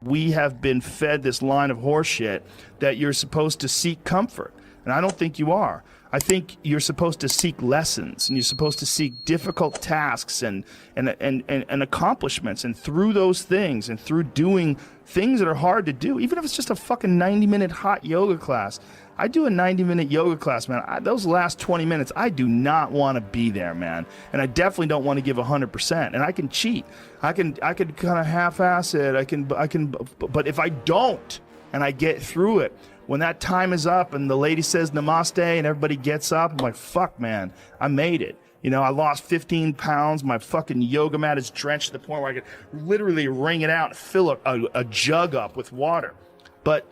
We have been fed this line of horseshit that you're supposed to seek comfort. And I don't think you are. I think you're supposed to seek lessons, and you're supposed to seek difficult tasks and accomplishments. And through those things and through doing things that are hard to do, even if it's just a fucking 90-minute hot yoga class. I do a 90-minute yoga class, man. Those last 20 minutes, I do not want to be there, man. And I definitely don't want to give 100%. And I can cheat. I can kind of half-ass it. But if I don't and I get through it, when that time is up and the lady says namaste and everybody gets up, I'm like, fuck, man, I made it. You know, I lost 15 pounds. My fucking yoga mat is drenched to the point where I could literally wring it out and fill a jug up with water. But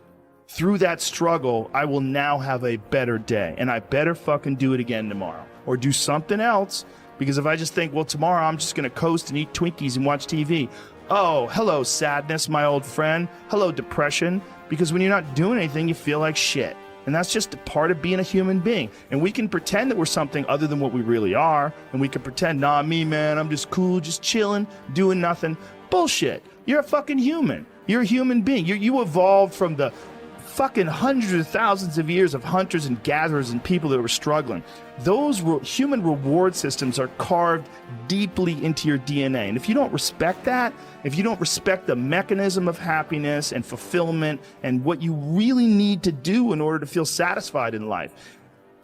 through that struggle, I will now have a better day. And I better fucking do it again tomorrow. Or do something else. Because if I just think, well, tomorrow I'm just going to coast and eat Twinkies and watch TV. Oh, hello, sadness, my old friend. Hello, depression. Because when you're not doing anything, you feel like shit. And that's just a part of being a human being. And we can pretend that we're something other than what we really are. And we can pretend, nah, me, man, I'm just cool, just chilling, doing nothing. Bullshit. You're a fucking human. You're a human being. You evolved from the fucking hundreds of thousands of years of hunters and gatherers and people that were struggling. Those human reward systems are carved deeply into your DNA. And if you don't respect that, if you don't respect the mechanism of happiness and fulfillment and what you really need to do in order to feel satisfied in life,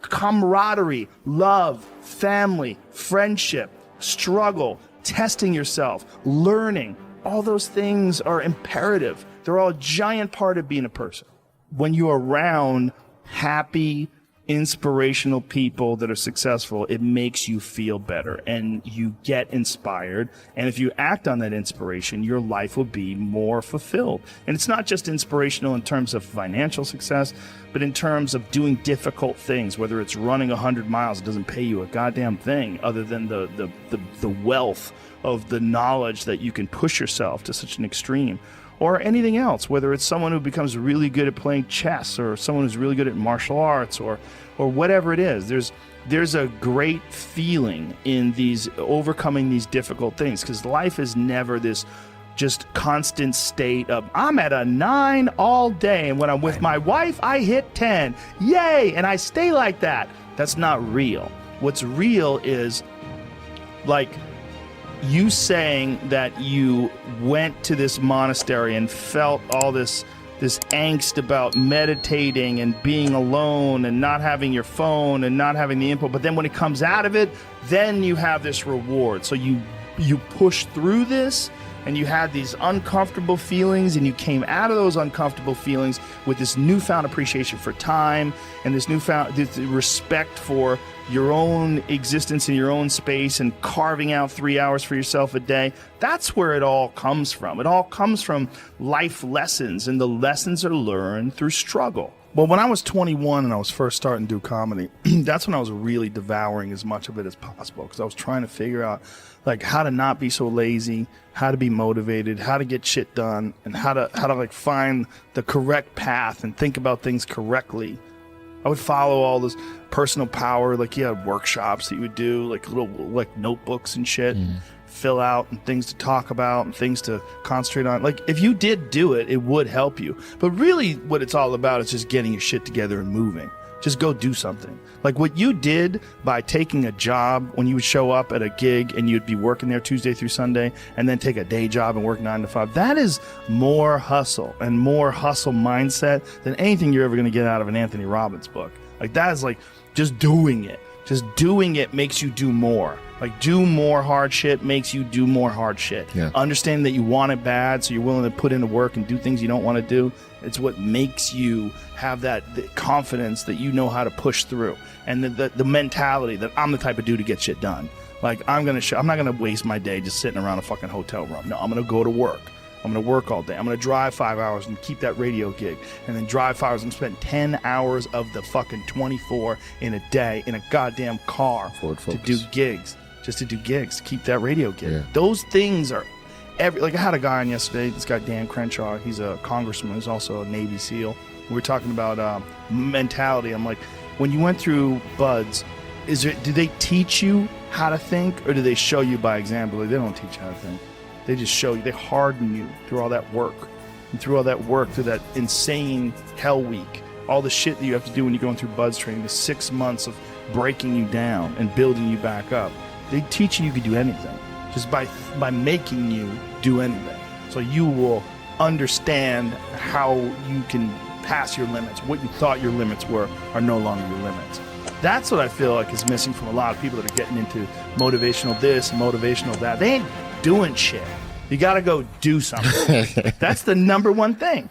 camaraderie, love, family, friendship, struggle, testing yourself, learning, all those things are imperative. They're all a giant part of being a person. When you're around happy, inspirational people that are successful, it makes you feel better and you get inspired. And if you act on that inspiration, your life will be more fulfilled. And it's not just inspirational in terms of financial success, but in terms of doing difficult things, whether it's running 100 miles, it doesn't pay you a goddamn thing other than the wealth of the knowledge that you can push yourself to such an extreme. Or anything else, whether it's someone who becomes really good at playing chess or someone who's really good at martial arts or whatever it is. There's a great feeling in these overcoming these difficult things, because life is never this just constant state of I'm at a 9 all day, and when I'm with my wife I hit 10. Yay! And I stay like that. That's not real. What's real is like you saying that you went to this monastery and felt all this angst about meditating and being alone and not having your phone and not having the input, but then when it comes out of it, then you have this reward. So you push through this and you had these uncomfortable feelings, and you came out of those uncomfortable feelings with this newfound appreciation for time and this respect for your own existence in your own space and carving out 3 hours for yourself a day. That's where it all comes from. It all comes from life lessons, and the lessons are learned through struggle. Well, when I was 21 and I was first starting to do comedy, that's when I was really devouring as much of it as possible, because I was trying to figure out like how to not be so lazy, how to be motivated, how to get shit done, and how to like find the correct path and think about things correctly. I would follow all this personal power, like you had workshops that you would do, like little like notebooks and shit, fill out, and things to talk about and things to concentrate on. Like if you did do it, it would help you. But really what it's all about is just getting your shit together and moving. Just go do something. Like what you did by taking a job when you would show up at a gig and you'd be working there Tuesday through Sunday and then take a day job and work 9 to 5. That is more hustle and more hustle mindset than anything you're ever going to get out of an Anthony Robbins book. Like that is like just doing it. Just doing it makes you do more. Like do more hard shit makes you do more hard shit. Yeah. Understanding that you want it bad, so you're willing to put in the work and do things you don't want to do. It's what makes you have that confidence that you know how to push through, and the mentality that I'm the type of dude to get shit done. Like I'm not gonna waste my day just sitting around a fucking hotel room. No, I'm gonna go to work. I'm going to work all day. I'm going to drive 5 hours and keep that radio gig, and then drive 5 hours and spend 10 hours of the fucking 24 in a day in a goddamn car to do gigs, just to do gigs, to keep that radio gig. Yeah. Those things are like I had a guy on yesterday, this guy Dan Crenshaw. He's a congressman. He's also a Navy SEAL. We were talking about mentality. I'm like, when you went through BUD/S, do they teach you how to think, or do they show you by example? Like, they don't teach you how to think. They just show you, they harden you through all that work. and through all that work, through that insane hell week, all the shit that you have to do when you're going through buzz training, the 6 months of breaking you down and building you back up, they teach you could do anything just by making you do anything. So you will understand how you can pass your limits. What you thought your limits were are no longer your limits. That's what I feel like is missing from a lot of people that are getting into motivational this, motivational that. They ain't doing shit. You got to go do something. That's the number one thing.